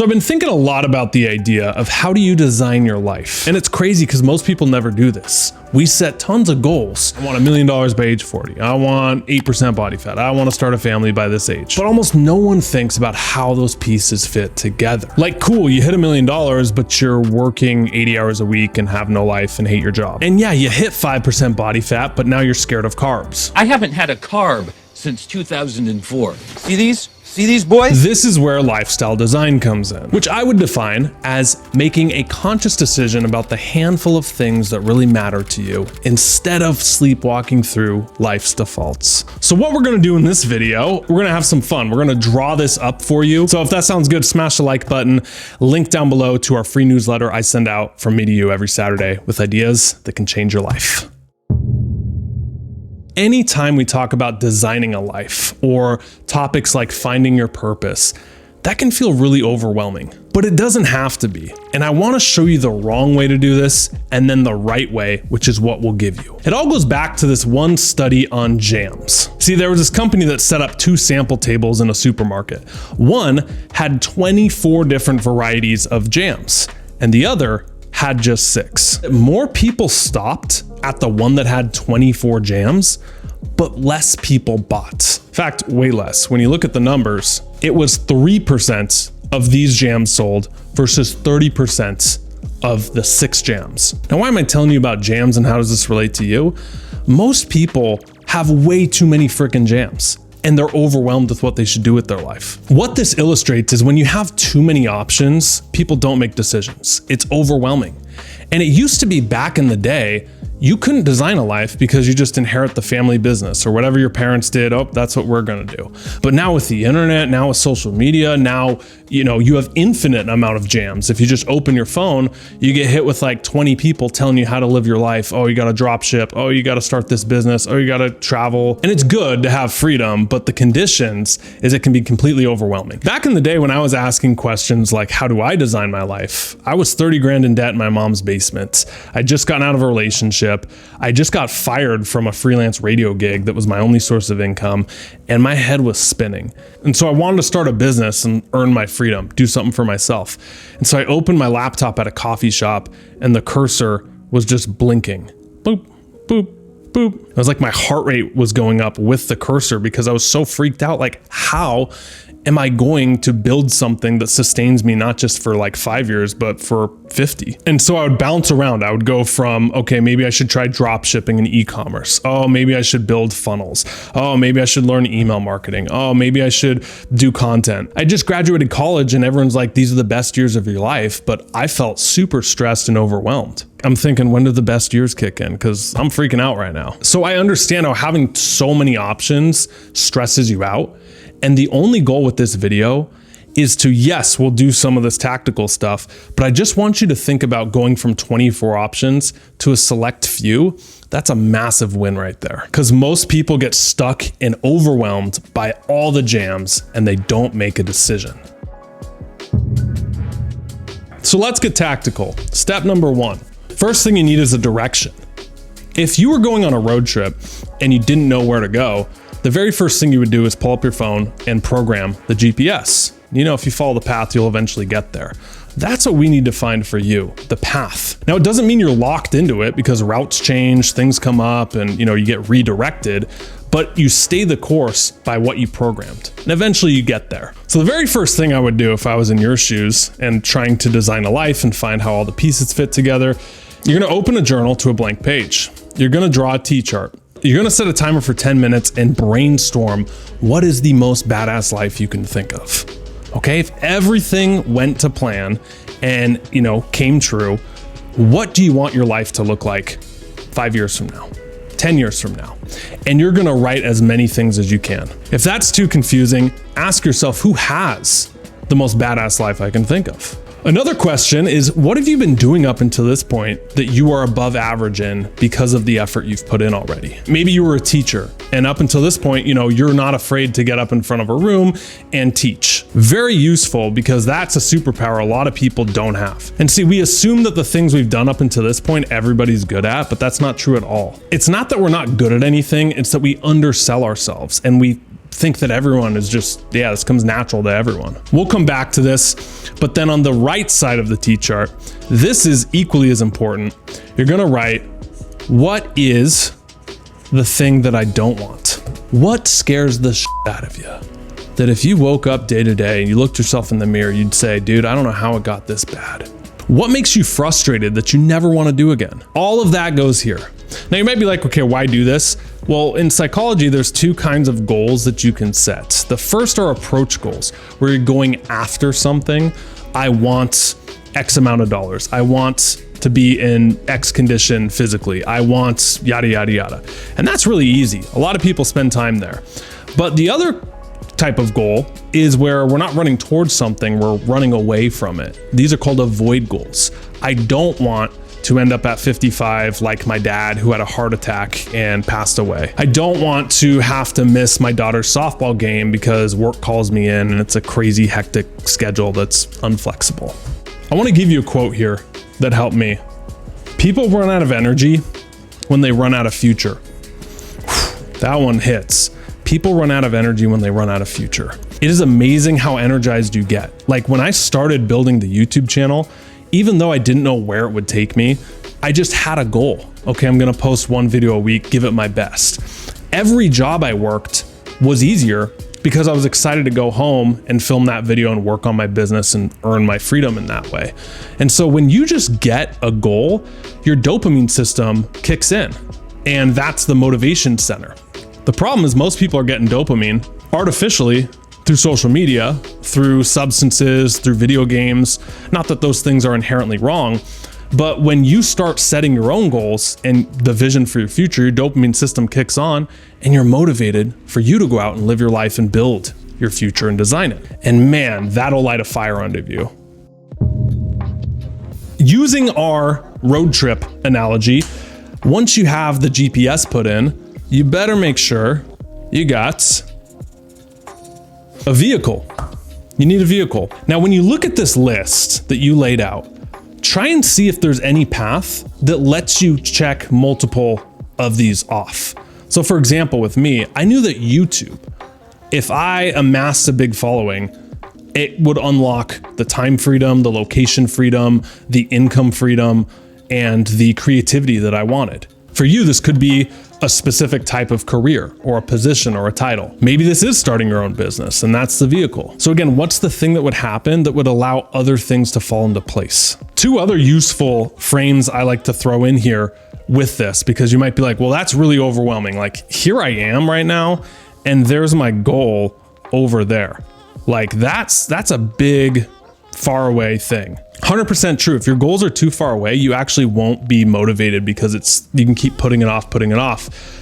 So I've been thinking a lot about the idea of how do you design your life? And it's crazy because most people never do this. We set tons of goals. I want $1 million by age 40. I want 8% body fat. I want to start a family by this age. But almost no one thinks about how those pieces fit together. Like, cool, you hit $1 million, but you're working 80 hours a week and have no life and hate your job. And yeah, you hit 5% body fat, but now you're scared of carbs. I haven't had a carb since 2004. See these? See these boys? This is where lifestyle design comes in, which I would define as making a conscious decision about the handful of things that really matter to you instead of sleepwalking through life's defaults. So what we're gonna do in this video, we're gonna have some fun. We're gonna draw this up for you. So if that sounds good, smash the like button. Link down below to our free newsletter I send out from me to you every Saturday with ideas that can change your life. Anytime we talk about designing a life or topics like finding your purpose, that can feel really overwhelming, but it doesn't have to be. And I want to show you the wrong way to do this and then the right way, which is what we'll give you. It all goes back to this one study on jams. See, there was this company that set up 2 sample tables in a supermarket. One had 24 different varieties of jams, and the other had just 6. More people stopped at the one that had 24 jams, but less people bought. In fact, way less. When you look at the numbers, it was 3% of these jams sold versus 30% of the 6 jams. Now, why am I telling you about jams and how does this relate to you? Most people have way too many freaking jams, and they're overwhelmed with what they should do with their life. What this illustrates is when you have too many options, people don't make decisions. It's overwhelming. And it used to be back in the day, you couldn't design a life because you just inherit the family business or whatever your parents did. Oh, that's what we're gonna do. But now with the internet, now with social media, now, you have infinite amount of jams. If you just open your phone, you get hit with like 20 people telling you how to live your life. Oh, you gotta drop ship. Oh, you gotta start this business. Oh, you gotta travel. And it's good to have freedom, but the conditions is it can be completely overwhelming. Back in the day when I was asking questions like, how do I design my life? I was 30 grand in debt in my mom's basement. I'd just gotten out of a relationship. I just got fired from a freelance radio gig that was my only source of income, and my head was spinning. And so I wanted to start a business and earn my freedom, do something for myself. And so I opened my laptop at a coffee shop, and the cursor was just blinking. Boop, boop, boop. It was like my heart rate was going up with the cursor because I was so freaked out. Like, how am I going to build something that sustains me not just for like 5 years, but for 50? And so I would bounce around. I would go from, okay, maybe I should try drop shipping and e-commerce. Oh, maybe I should build funnels. Oh, maybe I should learn email marketing. Oh, maybe I should do content. I just graduated college and everyone's like, these are the best years of your life. But I felt super stressed and overwhelmed. I'm thinking, when do the best years kick in? Because I'm freaking out right now. So I understand how having so many options stresses you out. And the only goal with this video is to, yes, we'll do some of this tactical stuff, but I just want you to think about going from 24 options to a select few. That's a massive win right there. Because most people get stuck and overwhelmed by all the jams and they don't make a decision. So let's get tactical. Step number 1. First thing you need is a direction. If you were going on a road trip and you didn't know where to go, the very first thing you would do is pull up your phone and program the GPS. If you follow the path, you'll eventually get there. That's what we need to find for you, the path. Now, it doesn't mean you're locked into it because routes change, things come up, and you get redirected, but you stay the course by what you programmed, and eventually you get there. So the very first thing I would do if I was in your shoes and trying to design a life and find how all the pieces fit together, you're gonna open a journal to a blank page. You're gonna draw a T-chart. You're gonna set a timer for 10 minutes and brainstorm what is the most badass life you can think of. Okay, if everything went to plan and came true, what do you want your life to look like 5 years from now, 10 years from now? And you're gonna write as many things as you can. If that's too confusing, ask yourself, who has the most badass life I can think of? Another question is, what have you been doing up until this point that you are above average in because of the effort you've put in already? Maybe you were a teacher, and up until this point, you're not afraid to get up in front of a room and teach. Very useful, because that's a superpower a lot of people don't have. And see, we assume that the things we've done up until this point, everybody's good at, but that's not true at all. It's not that we're not good at anything, it's that we undersell ourselves and we think that everyone is just, this comes natural to everyone. We'll come back to this, but then on the right side of the T-chart, this is equally as important. You're gonna write, what is the thing that I don't want? What scares the shit out of you? That if you woke up day to day and you looked yourself in the mirror, you'd say, dude, I don't know how it got this bad. What makes you frustrated that you never want to do again? All of that goes here. Now you might be like, okay, why do this? Well, in psychology, there's two kinds of goals that you can set. The first are approach goals, where you're going after something. I want X amount of dollars. I want to be in X condition physically. I want yada, yada, yada. And that's really easy. A lot of people spend time there. But the other type of goal is where we're not running towards something, we're running away from it. These are called avoid goals. I don't want to end up at 55 like my dad, who had a heart attack and passed away. I don't want to have to miss my daughter's softball game because work calls me in and it's a crazy hectic schedule that's unflexible. I want to give you a quote here that helped me. People run out of energy when they run out of future. That one hits. People run out of energy when they run out of future. It is amazing how energized you get. Like when I started building the YouTube channel, even though I didn't know where it would take me, I just had a goal. Okay, I'm gonna post one video a week, give it my best. Every job I worked was easier because I was excited to go home and film that video and work on my business and earn my freedom in that way. And so when you just get a goal, your dopamine system kicks in, and that's the motivation center. The problem is most people are getting dopamine artificially through social media, through substances, through video games. Not that those things are inherently wrong, but when you start setting your own goals and the vision for your future, your dopamine system kicks on and you're motivated for you to go out and live your life and build your future and design it. And man, that'll light a fire under you. Using our road trip analogy, once you have the GPS put in, you better make sure you got a vehicle. You need a vehicle. Now, when you look at this list that you laid out, try and see if there's any path that lets you check multiple of these off. So for example, with me, I knew that YouTube, if I amassed a big following, it would unlock the time freedom, the location freedom, the income freedom, and the creativity that I wanted. For you, this could be a specific type of career or a position or a title. Maybe this is starting your own business and that's the vehicle. So again, what's the thing that would happen that would allow other things to fall into place? Two other useful frames I like to throw in here with this, because you might be like, well, that's really overwhelming. Like here I am right now and there's my goal over there. Like that's a big far away thing. 100% true. If your goals are too far away, you actually won't be motivated because you can keep putting it off.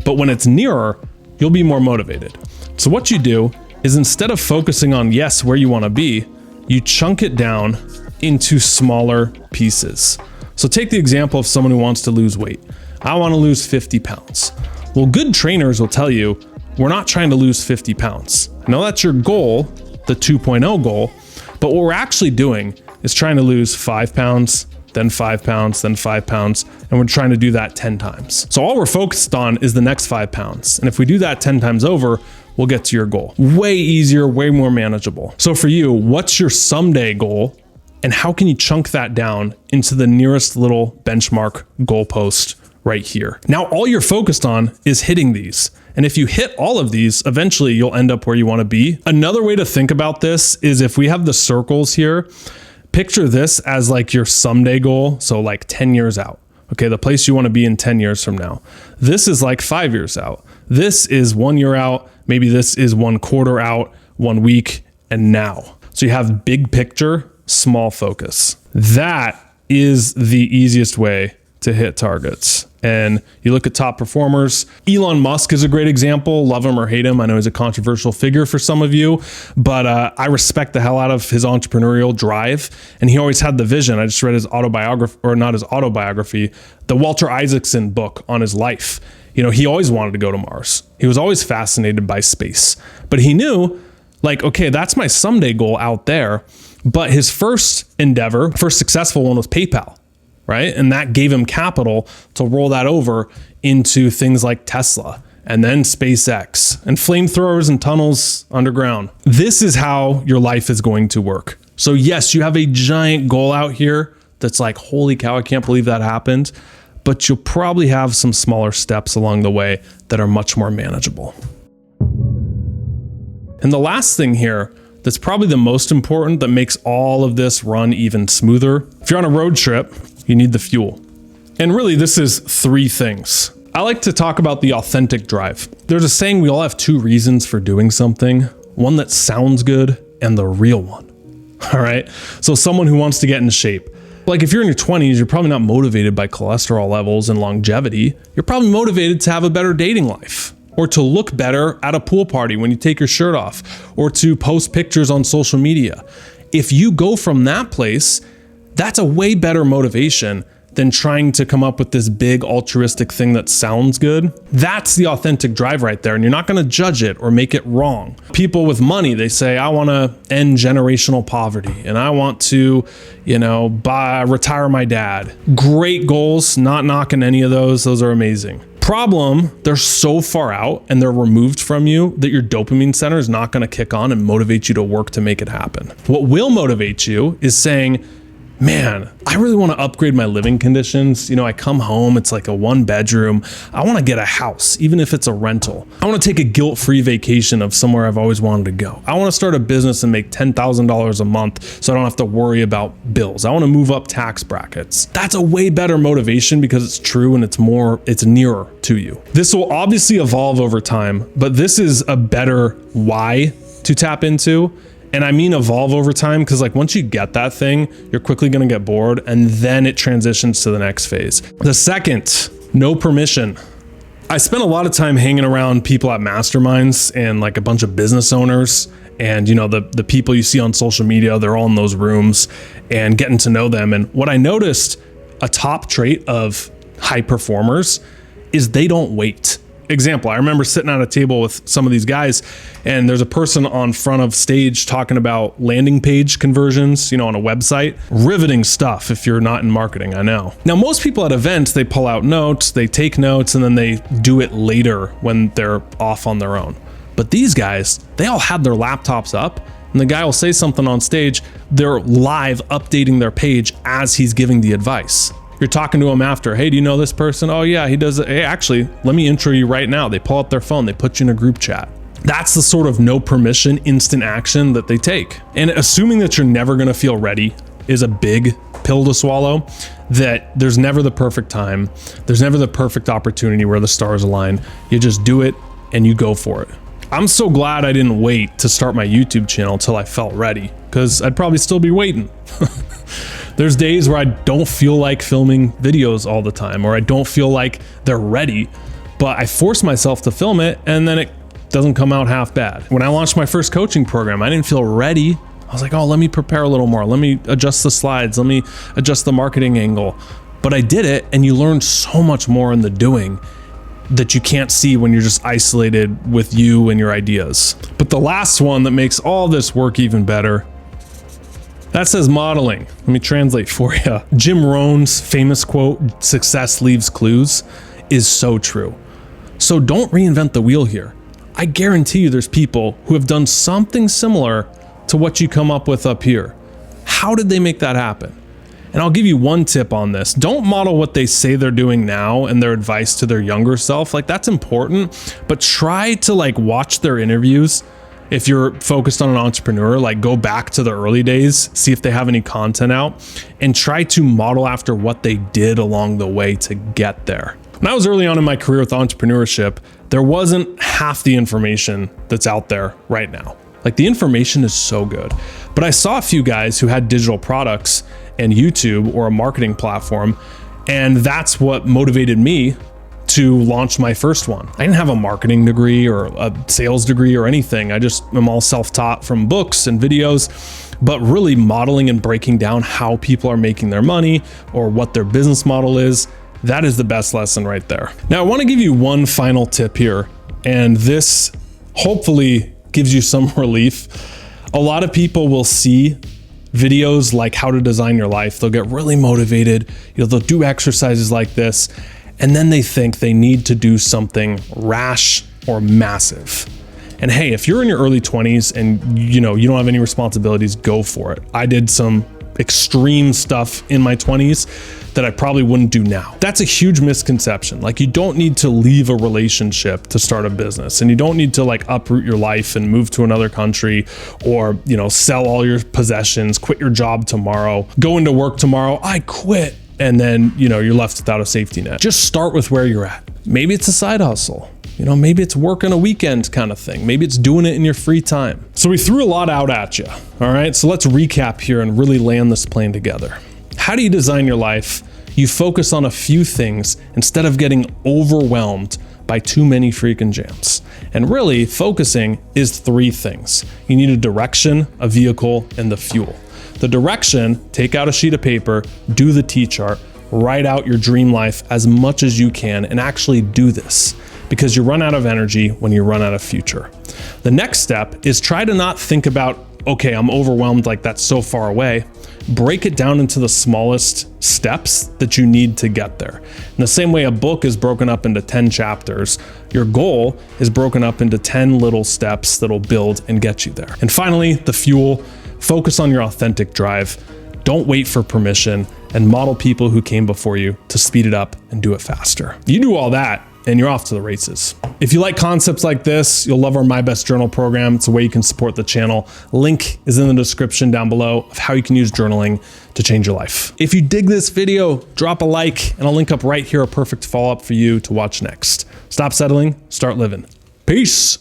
But when it's nearer, you'll be more motivated. So what you do is instead of focusing on, yes, where you want to be, you chunk it down into smaller pieces. So take the example of someone who wants to lose weight. I want to lose 50 pounds. Well, good trainers will tell you, we're not trying to lose 50 pounds. I know that's your goal, the 2.0 goal, but what we're actually doing is trying to lose 5 pounds, then 5 pounds, then 5 pounds, and we're trying to do that 10 times. So all we're focused on is the next 5 pounds. And if we do that 10 times over, we'll get to your goal. Way easier, way more manageable. So for you, what's your someday goal? And how can you chunk that down into the nearest little benchmark goalpost right here? Now, all you're focused on is hitting these. And if you hit all of these, eventually you'll end up where you want to be. Another way to think about this is if we have the circles here, picture this as like your someday goal. So like 10 years out. Okay, the place you want to be in 10 years from now. This is like 5 years out. This is 1 year out. Maybe this is 1 quarter out, 1 week, and now. So you have big picture, small focus. That is the easiest way to hit targets. And you look at top performers. Elon Musk is a great example. Love him or hate him. I know he's a controversial figure for some of you, but I respect the hell out of his entrepreneurial drive. And he always had the vision. I just read his autobiography, or not his autobiography, the Walter Isaacson book on his life. You know, he always wanted to go to Mars. He was always fascinated by space, but he knew like, okay, that's my someday goal out there. But his first endeavor, first successful one was PayPal. Right? And that gave him capital to roll that over into things like Tesla and then SpaceX, and flamethrowers and tunnels underground. This is how your life is going to work. So yes, you have a giant goal out here that's like, holy cow, I can't believe that happened. But you'll probably have some smaller steps along the way that are much more manageable. And the last thing here that's probably the most important that makes all of this run even smoother. If you're on a road trip, you need the fuel. And really, this is three things. I like to talk about the authentic drive. There's a saying we all have two reasons for doing something, one that sounds good and the real one. All right. So someone who wants to get into shape. Like if you're in your 20s, you're probably not motivated by cholesterol levels and longevity. You're probably motivated to have a better dating life, or to look better at a pool party when you take your shirt off, or to post pictures on social media. If you go from that place, that's a way better motivation than trying to come up with this big altruistic thing that sounds good. That's the authentic drive right there, and you're not gonna judge it or make it wrong. People with money, they say, I wanna end generational poverty, and I want to, retire my dad. Great goals, not knocking any of those are amazing. Problem, they're so far out and they're removed from you that your dopamine center is not gonna kick on and motivate you to work to make it happen. What will motivate you is saying, man, I really want to upgrade my living conditions. I come home, it's like a 1-bedroom. I want to get a house, even if it's a rental. I want to take a guilt-free vacation of somewhere I've always wanted to go. I want to start a business and make $10,000 a month so I don't have to worry about bills. I want to move up tax brackets. That's a way better motivation because it's true and it's nearer to you. This will obviously evolve over time, but this is a better why to tap into. And I mean evolve over time because once you get that thing, you're quickly gonna get bored and then it transitions to the next phase. The second, no permission. I spent a lot of time hanging around people at masterminds and a bunch of business owners and the people you see on social media, they're all in those rooms and getting to know them. And what I noticed, a top trait of high performers is they don't wait. Example, I remember sitting at a table with some of these guys and there's a person on front of stage talking about landing page conversions, on a website. Riveting stuff if you're not in marketing, I know. Now, most people at events, they pull out notes, they take notes, and then they do it later when they're off on their own. But these guys, they all had their laptops up and the guy will say something on stage, they're live updating their page as he's giving the advice. You're talking to him after, hey, do you know this person? Oh yeah, he does it. Hey, actually, let me intro you right now. They pull up their phone, they put you in a group chat. That's the sort of no permission, instant action that they take. And assuming that you're never gonna feel ready is a big pill to swallow, that there's never the perfect time. There's never the perfect opportunity where the stars align. You just do it and you go for it. I'm so glad I didn't wait to start my YouTube channel till I felt ready, because I'd probably still be waiting. There's days where I don't feel like filming videos all the time, or I don't feel like they're ready, but I force myself to film it and then it doesn't come out half bad. When I launched my first coaching program, I didn't feel ready. I was like, oh, let me prepare a little more. Let me adjust the slides. Let me adjust the marketing angle. But I did it, and you learn so much more in the doing that you can't see when you're just isolated with you and your ideas. But the last one that makes all this work even better, that says modeling. Let me translate for you. Jim Rohn's famous quote, "Success leaves clues," is so true. So don't reinvent the wheel here. I guarantee you there's people who have done something similar to what you come up with up here. How did they make that happen? And I'll give you one tip on this. Don't model what they say they're doing now and their advice to their younger self. That's important, but try to watch their interviews. If you're focused on an entrepreneur, go back to the early days, see if they have any content out, and try to model after what they did along the way to get there. When I was early on in my career with entrepreneurship, there wasn't half the information that's out there right now. The information is so good, but I saw a few guys who had digital products and YouTube or a marketing platform, and that's what motivated me to launch my first one. I didn't have a marketing degree or a sales degree or anything. I just am all self-taught from books and videos, but really modeling and breaking down how people are making their money or what their business model is. That is the best lesson right there. Now, I want to give you one final tip here, and this hopefully gives you some relief. A lot of people will see videos like how to design your life. They'll get really motivated. They'll do exercises like this, and then they think they need to do something rash or massive. And hey, if you're in your early 20s and you don't have any responsibilities, go for it. I did some extreme stuff in my 20s that I probably wouldn't do now. That's a huge misconception. Like, you don't need to leave a relationship to start a business, and you don't need to like uproot your life and move to another country, or sell all your possessions, quit your job tomorrow, go into work tomorrow, I quit, and then you're left without a safety net. Just start with where you're at. Maybe it's a side hustle. Maybe it's working a weekend kind of thing. Maybe it's doing it in your free time. So we threw a lot out at you. All right, so let's recap here and really land this plane together. How do you design your life? You focus on a few things instead of getting overwhelmed by too many freaking jams. And really, focusing is 3 things. You need a direction, a vehicle, and the fuel. The direction, take out a sheet of paper, do the T-chart, write out your dream life as much as you can, and actually do this, because you run out of energy when you run out of future. The next step is try to not think about, okay, I'm overwhelmed, like that's so far away. Break it down into the smallest steps that you need to get there. In the same way a book is broken up into 10 chapters, your goal is broken up into 10 little steps that'll build and get you there. And finally, the fuel, focus on your authentic drive. Don't wait for permission, and model people who came before you to speed it up and do it faster. You do all that, and you're off to the races. If you like concepts like this, you'll love our My Best Journal program. It's a way you can support the channel. Link is in the description down below of how you can use journaling to change your life. If you dig this video, drop a like, and I'll link up right here a perfect follow-up for you to watch next. Stop settling, start living. Peace.